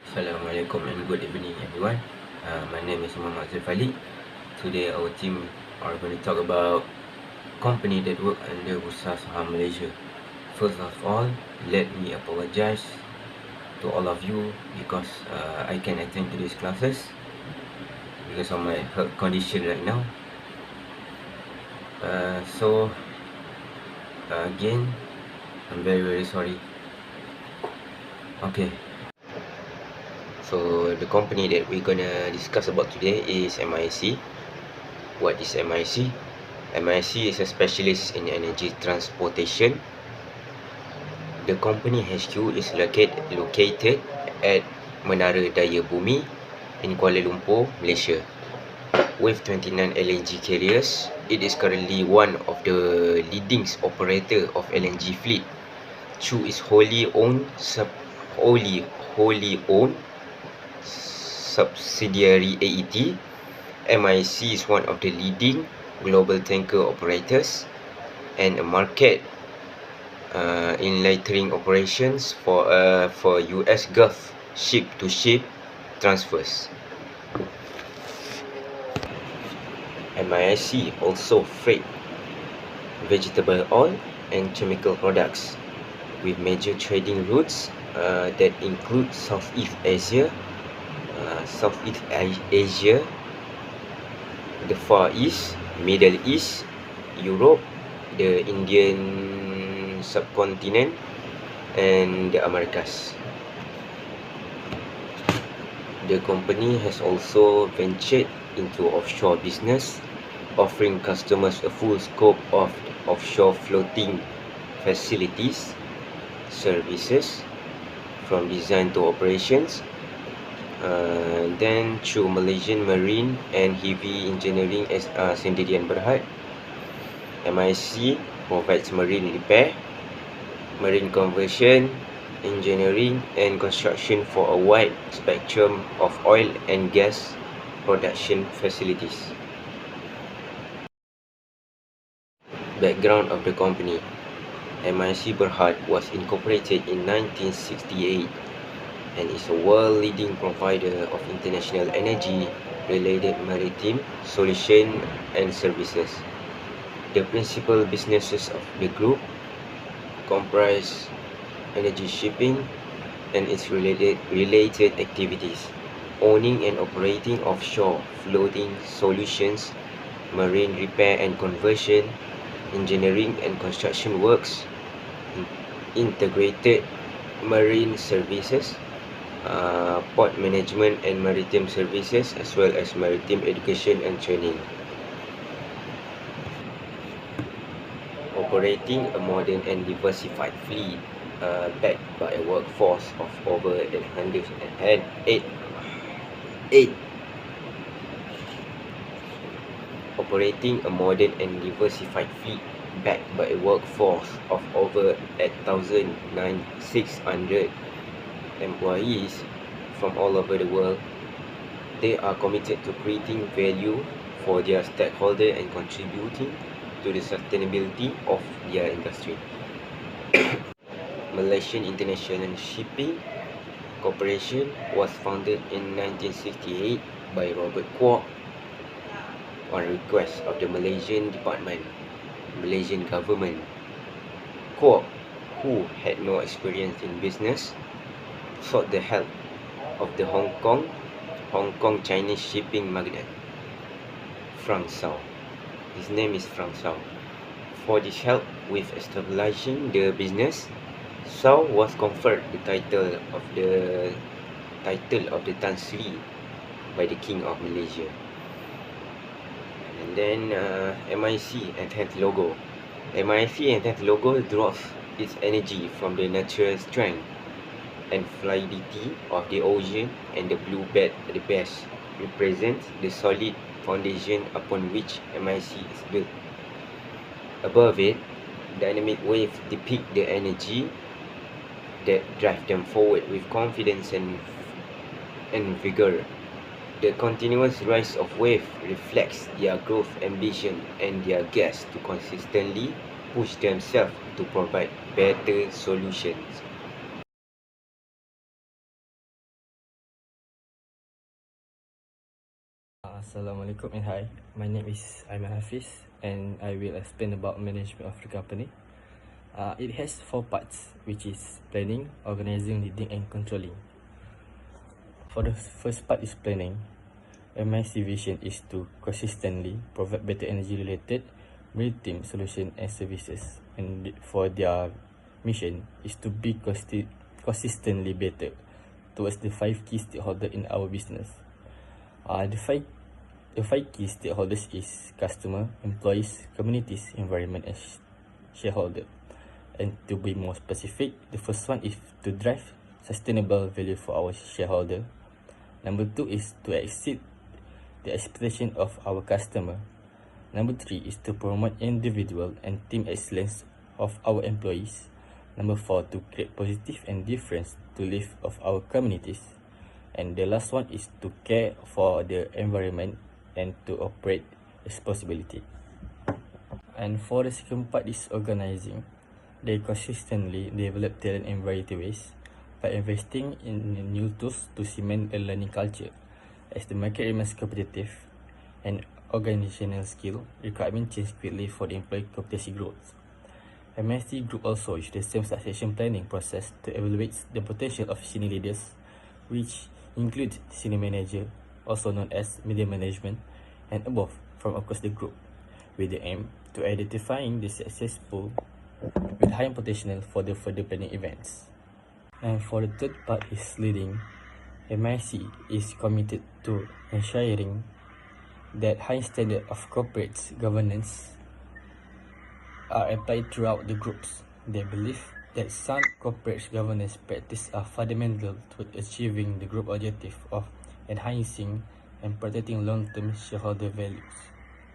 Assalamualaikum and good evening everyone. My name is Muhammad Zulfali. Today our team are going to talk about company that work under Bursa Saham Malaysia. First of all, let me apologize to all of you because I can attend to these classes because of my health condition right now. Again, I'm very sorry. Okay. So the company that we're gonna discuss about today is MISC. What is MISC? MISC is a specialist in energy transportation. The company HQ is located at Menara Daya Bumi in Kuala Lumpur, Malaysia. With 29 LNG carriers, it is currently one of the leading operator of LNG fleet. Chu is wholly owned subsidiary AET. MISC is one of the leading global tanker operators and a market in lightering operations for US Gulf ship-to-ship transfers. MISC also freight vegetable oil and chemical products with major trading routes that include Southeast Asia, the Far East, Middle East, Europe, the Indian subcontinent, and the Americas. The company has also ventured into offshore business, offering customers a full scope of offshore floating facilities services from design to operations. Then through Malaysian Marine and Heavy Engineering Sendirian Berhad, MISC provides marine repair, marine conversion, engineering and construction for a wide spectrum of oil and gas production facilities. Background of the company. MISC Berhad was incorporated in 1968 and is a world-leading provider of international energy-related maritime solutions and services. The principal businesses of the group comprise energy shipping and its related activities, owning and operating offshore floating solutions, marine repair and conversion, engineering and construction works, integrated marine services, port management and maritime services, as well as maritime education and training. Operating a modern and diversified fleet backed by a workforce of over 800 Operating a modern and diversified fleet backed by a workforce of over 8,600 employees from all over the world, they are committed to creating value for their stakeholders and contributing to the sustainability of their industry. Malaysian International Shipping Corporation was founded in 1968 by Robert Kwok on request of the Malaysian government. Kwok, who had no experience in business, sought the help of the Hong Kong Chinese shipping magnate Frank Sau. His name is Frank Sau. For this help with establishing the business, Sau was conferred the title of the Tan Sri by the King of Malaysia. And then MISC and 10th logo. MISC and 10th logo draws its energy from the natural strength and fluidity of the ocean, and the blue bass represents the solid foundation upon which MISC is built. Above it, dynamic waves depict the energy that drive them forward with confidence and vigor. The continuous rise of wave reflects their growth ambition and their gas to consistently push themselves to provide better solutions. Assalamualaikum and hi. My name is Aiman Hafiz and I will explain about management of the company. It has 4 parts, which is planning, organizing, leading and controlling. For the first part is planning. MIC vision is to consistently provide better energy related maritime solution and services, and for their mission is to be consistently better towards the 5 key stakeholders in our business. The five key stakeholders is customer, employees, communities, environment, and shareholder. And to be more specific, the first one is to drive sustainable value for our shareholder. Number 2 is to exceed the expectation of our customer. Number 3 is to promote individual and team excellence of our employees. Number 4, to create positive and difference to live of our communities. And the last one is to care for the environment and to operate responsibility. And for the second part is organizing. They consistently develop talent in variety ways by investing in new tools to cement a learning culture. As the market remains competitive and organizational skill requirement change quickly for the employee competency growth. MIC Group also use the same succession planning process to evaluate the potential of senior leaders, which includes senior manager, also known as middle management, and above from across the group, with the aim to identifying the successful with high potential for the further planning events. And for the third part is leading. MIC is committed to ensuring that high standard of corporate governance are applied throughout the groups. They believe that sound corporate governance practices are fundamental to achieving the group objective of enhancing and protecting long-term shareholder values.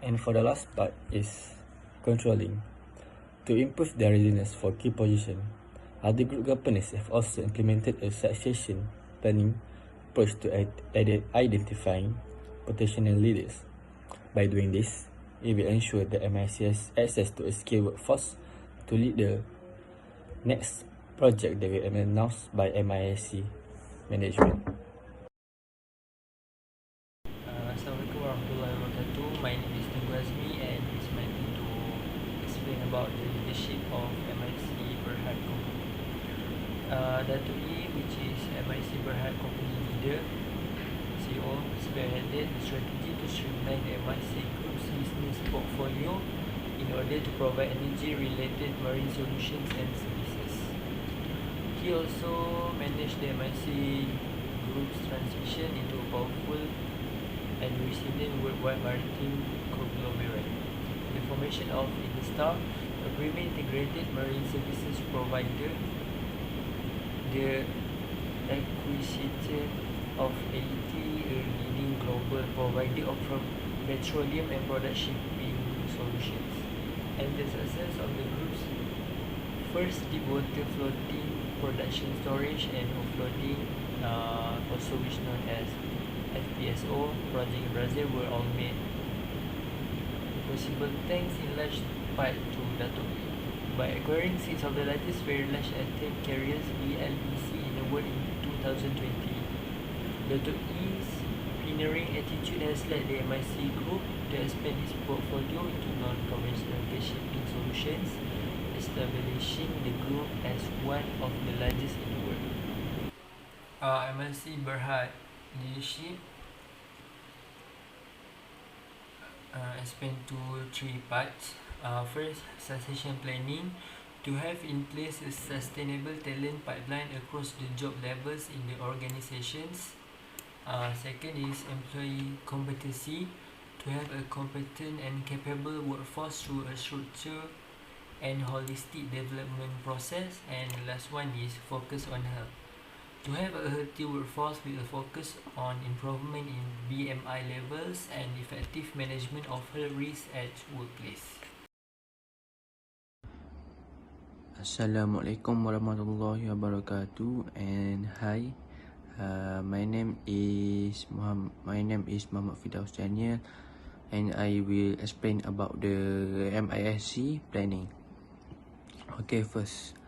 And for the last part is controlling. To improve their readiness for key position, other group companies have also implemented a succession planning approach to identifying potential leaders. By doing this, it will ensure that MIC has access to a skilled workforce to lead the next project that will be announced by MIC management. Assalamualaikum warahmatullahi wabarakatuh. My name is Tengku Azmi and it's my turn to explain about the leadership of MIC Berhad Company. Datuk E, which is MIC Berhad Company leader, CEO, spearheaded the strategy to streamline the MIC Group's business portfolio in order to provide energy-related marine solutions and services. He also managed the MIC Group's transition into a powerful and resilient worldwide maritime conglomerate. The formation of Instar, a premier integrated marine services provider, the acquisition of AET, a leading global provider of petroleum and product shipping solutions, and the success of the group's first deep water floating production storage and offloading, also which known as FPSO project in Brazil, were all made possible thanks in large part to Datuk E. By acquiring 6 of the largest very large tank carriers VLEC in the world in 2020, Datuk E's pioneering attitude has led the MIC Group to expand its portfolio into non-conventional shipping solutions, establishing the group as one of the largest in the world. MIC Berhad leadership expand to 3 parts. First, succession planning, to have in place a sustainable talent pipeline across the job levels in the organizations. Second is employee competency, to have a competent and capable workforce through a structured and holistic development process. And the last one is focus on health, to have a healthy workforce with a focus on improvement in BMI levels and effective management of health risks at workplace. Assalamualaikum warahmatullahi wabarakatuh, and hi. My name is Muhammad Firdaus Daniel, and I will explain about the MISC planning. Okay, first,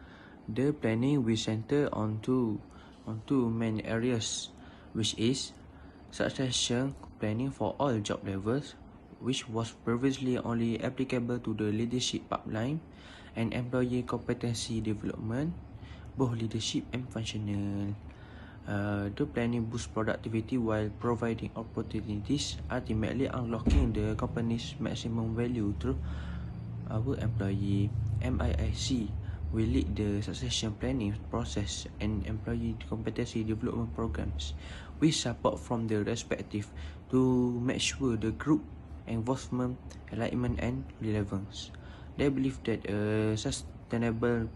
the planning will center on two main areas, which is succession planning for all job levels, which was previously only applicable to the leadership pipeline, and employee competency development, both leadership and functional. The planning boosts productivity while providing opportunities, ultimately unlocking the company's maximum value through our employee. MISC will lead the succession planning process and employee competency development programs with support from the respective to make sure the group involvement, alignment and relevance. They believe that sustainable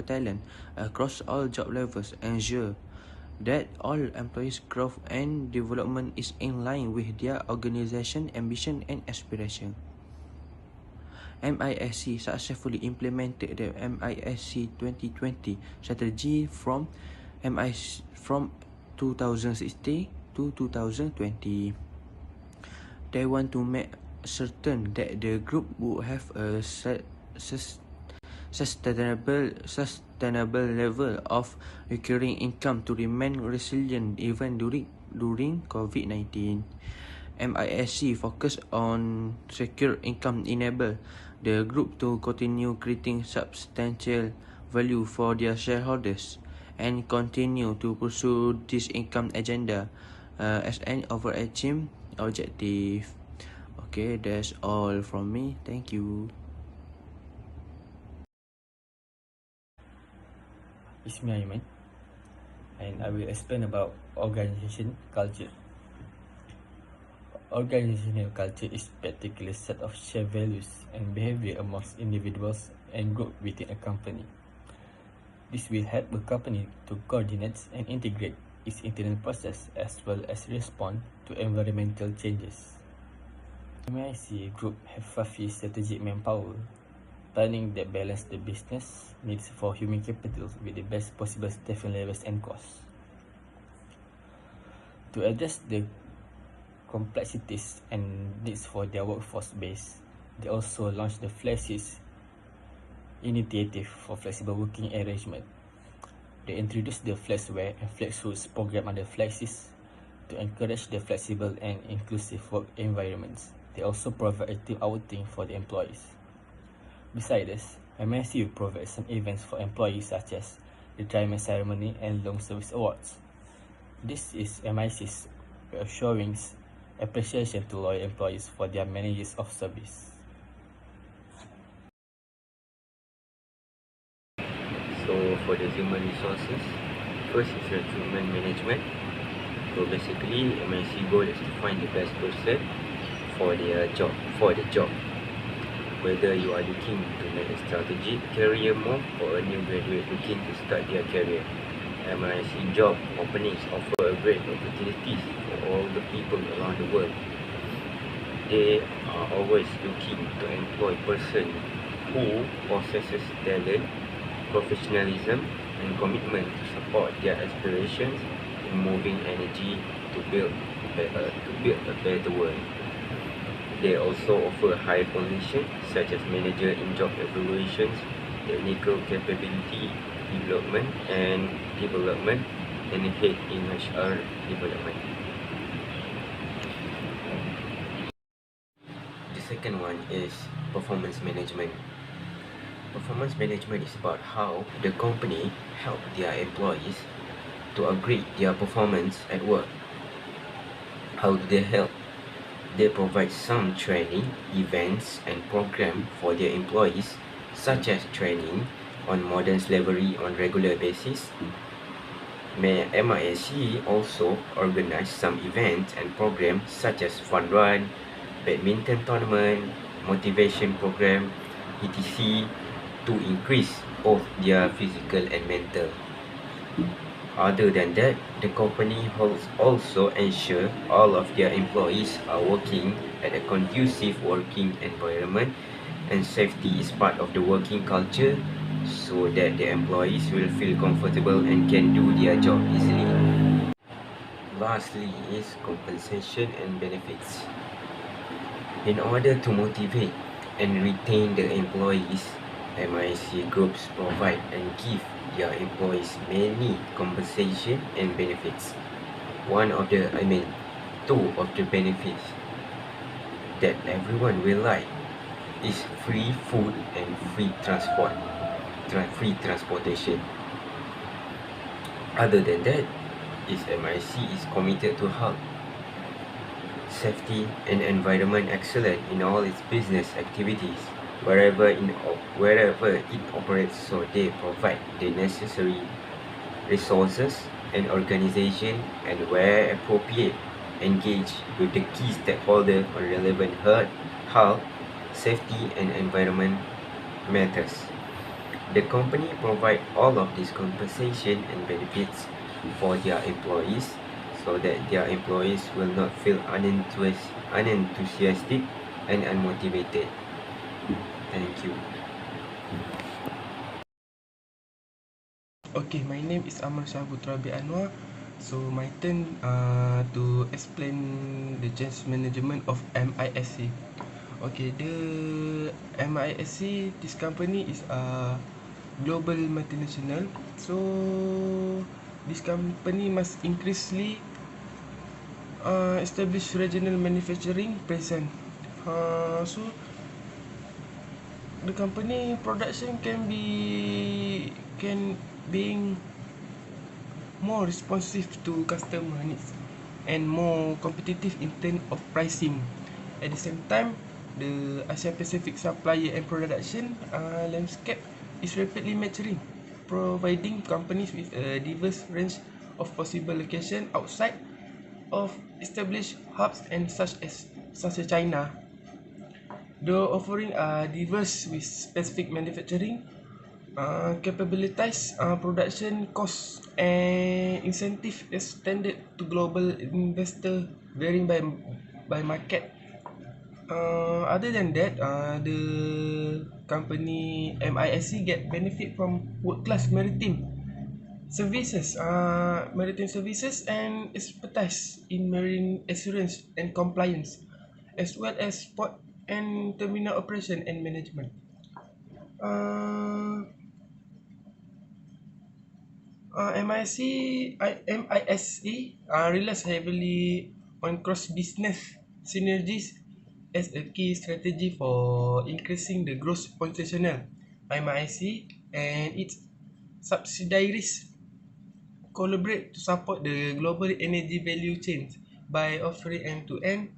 talent across all job levels ensure that all employees' growth and development is in line with their organization ambition and aspiration. MISC successfully implemented the MISC 2020 strategy from 2016 to 2020. They want to make certain that the group would have a sustainable level of recurring income to remain resilient even during COVID-19. MISC focus on secure income enable the group to continue creating substantial value for their shareholders and continue to pursue this income agenda as an overarching objective. Okay, that's all from me. Thank you. It's me, Aiman, and I will explain about organization culture. Organizational culture is a particular set of shared values and behavior amongst individuals and groups within a company. This will help the company to coordinate and integrate its internal process as well as respond to environmental changes. MIC Group have 5 years strategic manpower planning that balance the business needs for human capital with the best possible staffing levels and costs. To address the complexities and needs for their workforce base, they also launched the Flexis initiative for flexible working arrangement. They introduced the Flexwear and Flexsuits program under Flexis to encourage the flexible and inclusive work environments. They also provide a team outing for the employees. Besides this, MIC will provide some events for employees such as retirement ceremony and long service awards. This is MIC's way of showing appreciation to loyal employees for their many years of service. So for the human resources, first is recruitment management. So basically, MIC goal is to find the best person for the job. Whether you are looking to make a strategic career move or a new graduate looking to start their career, MIC job openings offer a great opportunities for all the people around the world. They are always looking to employ person who possesses talent, professionalism and commitment to support their aspirations in moving energy to build a better world. They also offer high positions such as manager in job evaluations, technical capability development, and head in HR development. The second one is performance management. Performance management is about how the company help their employees to upgrade their performance at work. How do they help? They provide some training, events and program for their employees, such as training on modern slavery on regular basis. MISC also organize some events and programs such as fun run, badminton tournament, motivation program, etc. to increase both their physical and mental. Other than that, the company also ensure all of their employees are working at a conducive working environment, and safety is part of the working culture so that the employees will feel comfortable and can do their job easily. Lastly is compensation and benefits. In order to motivate and retain the employees, MIC groups provide and give their employees many compensation and benefits. two of the benefits that everyone will like is free food and free transportation. Other than that, MIC is committed to health, safety, and environment excellence in all its business activities, wherever it operates, so they provide the necessary resources and organization, and where appropriate, engage with the key stakeholder on relevant health, safety, and environment matters. The company provide all of these compensation and benefits for their employees so that their employees will not feel unenthusiastic and unmotivated. Thank you. Okay, my name is Amar Shah Putrabi Anwar. So my turn to explain the change management of MISC. Okay, the MISC, this company is a global multinational. So this company must increasingly establish regional manufacturing presence. So the company production can being more responsive to customer needs and more competitive in terms of pricing. At the same time, the Asia Pacific supplier and production landscape is rapidly maturing, providing companies with a diverse range of possible locations outside of established hubs and such as China. Though offering diverse with specific manufacturing capabilities, production costs, and incentive extended to global investor varying by market. Other than that, the company MISC get benefit from world-class maritime services and expertise in marine assurance and compliance, as well as port and terminal operation and management. Uh, MISC relies heavily on cross-business synergies as a key strategy for increasing the gross potential. MISC and its subsidiaries collaborate to support the global energy value chain by offering end-to-end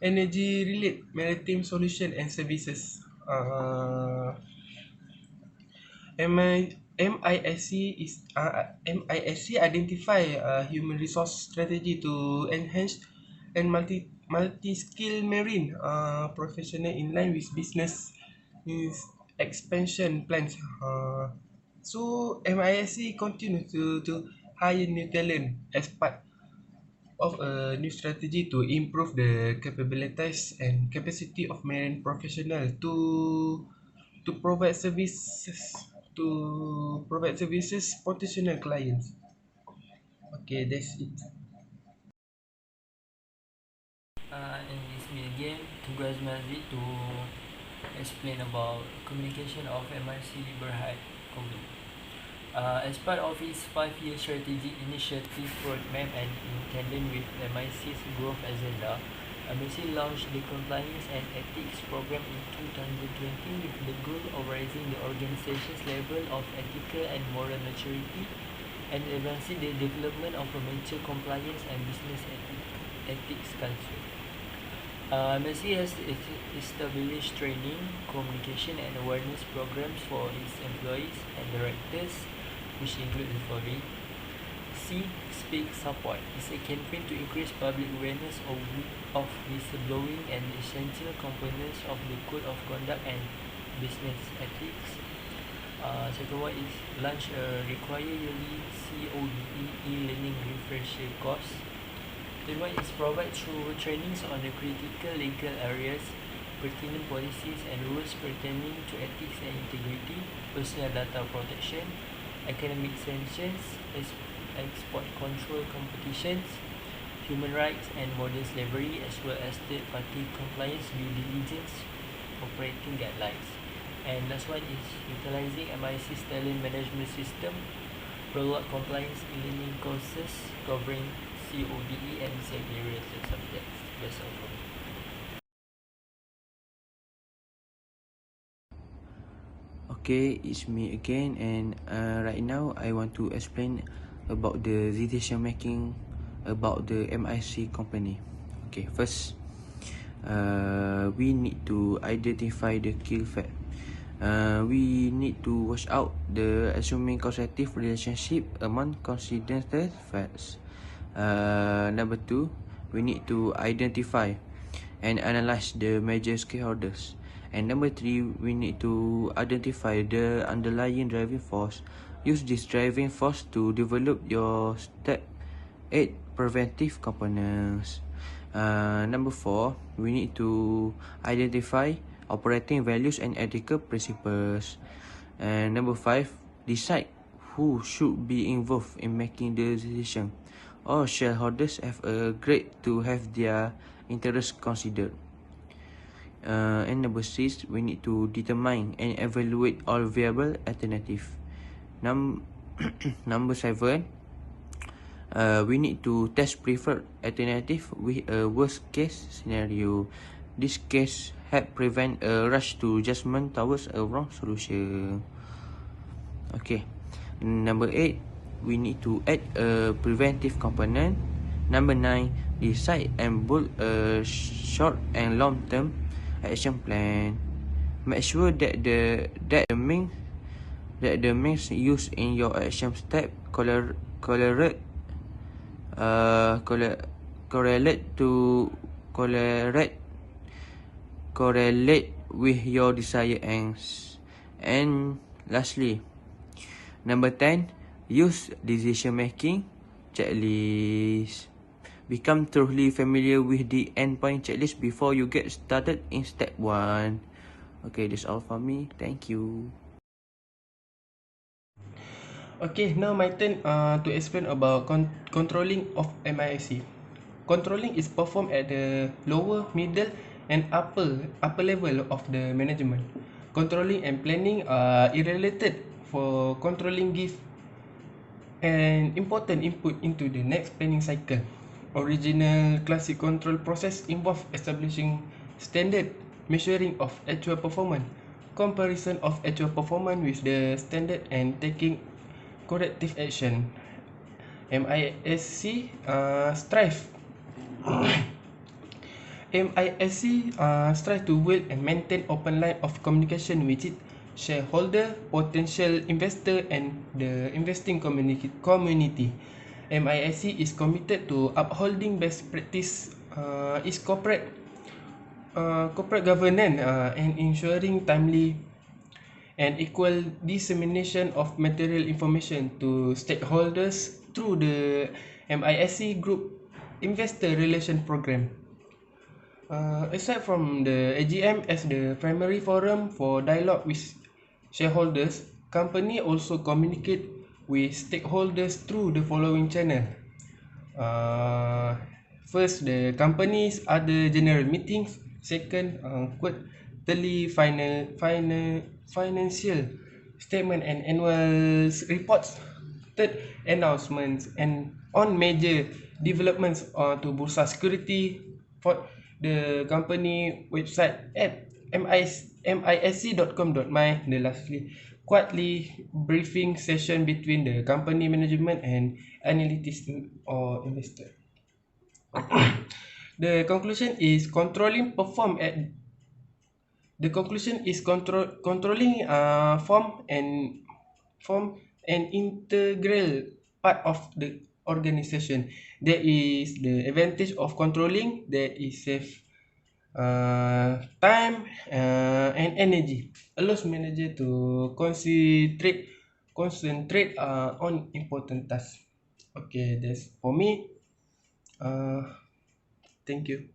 energy-related maritime solutions and services. MISC identify a human resource strategy to enhance and multi-skill marine professional in line with business expansion plans. So MISC continue to hire new talent as part of a new strategy to improve the capabilities and capacity of marine professional to provide services potential clients. Okay, that's it. And it's me again, tugas Mazid to explain about communication of MRC Berhad Komdu. As part of its 5-year strategic initiative roadmap and in tandem with MIC's growth agenda, MIC launched the Compliance and Ethics Program in 2020 with the goal of raising the organization's level of ethical and moral maturity and advancing the development of a mature compliance and business ethics culture. MIC has established training, communication and awareness programs for its employees and directors, which include the following. C. Speak Support is a campaign to increase public awareness of whistleblowing and essential components of the Code of Conduct and Business Ethics. Second one is launch a required yearly CODE e-learning refresher course. Third one is provide through trainings on the critical legal areas, pertinent policies and rules pertaining to ethics and integrity, personal data protection, academic sanctions, export control competitions, human rights and modern slavery, as well as third-party compliance due diligence operating guidelines. And last one is utilizing MIC's talent management system, roll out compliance e-learning courses covering MISC, OBE, and CIP-related subjects. That's all from me. Okay, it's me again, and right now I want to explain about the decision making about the MIC company. Okay, first, we need to identify the key fact. We need to watch out the assuming causative relationship among considered facts. Number two, we need to identify and analyze the major stakeholders. And number three, we need to identify the underlying driving force. Use this driving force to develop your step 8 preventive components. Number four, we need to identify operating values and ethical principles. And number five, decide who should be involved in making the decision. All shareholders have agreed to have their interests considered. And number six, we need to determine and evaluate all viable alternatives. Number seven, we need to test preferred alternative with a worst case scenario. This case help prevent a rush to judgment towards a wrong solution. Okay. Number 8, we need to add a preventive component. Number 9, decide and build a short and long term action plan. Make sure that the means used in your action step correlate with your desired ends. And lastly, number 10, use decision making checklist. Become thoroughly familiar with the endpoint checklist before you get started in step 1. Okay, that's all from me. Thank you. Okay, now my turn to explain about controlling of MISC. Controlling is performed at the lower, middle, and upper level of the management. Controlling and planning are irrelated, for controlling give an important input into the next planning cycle. Original classic control process involve establishing standard, measuring of actual performance, comparison of actual performance with the standard, and taking corrective action. MISC strive strive to build and maintain open line of communication with its shareholder, potential investor, and the investing community. MISC is committed to upholding best practice, its corporate governance, and ensuring timely and equal dissemination of material information to stakeholders through the MISC Group Investor Relation Program. Aside from the AGM as the primary forum for dialogue with shareholders, company also communicate with stakeholders through the following channel. First, the company's other general meetings. Second, quarterly financial statement and annual reports. Third, announcements and on major developments to Bursa Security. Fourth, the company website at misc.com.my. The lastly, quarterly briefing session between the company management and analysts or investor. The conclusion is controlling form an integral part of the organization. There is the advantage of controlling. There is save time and energy. Allows manager to concentrate on important tasks. Okay, that's for me. Thank you.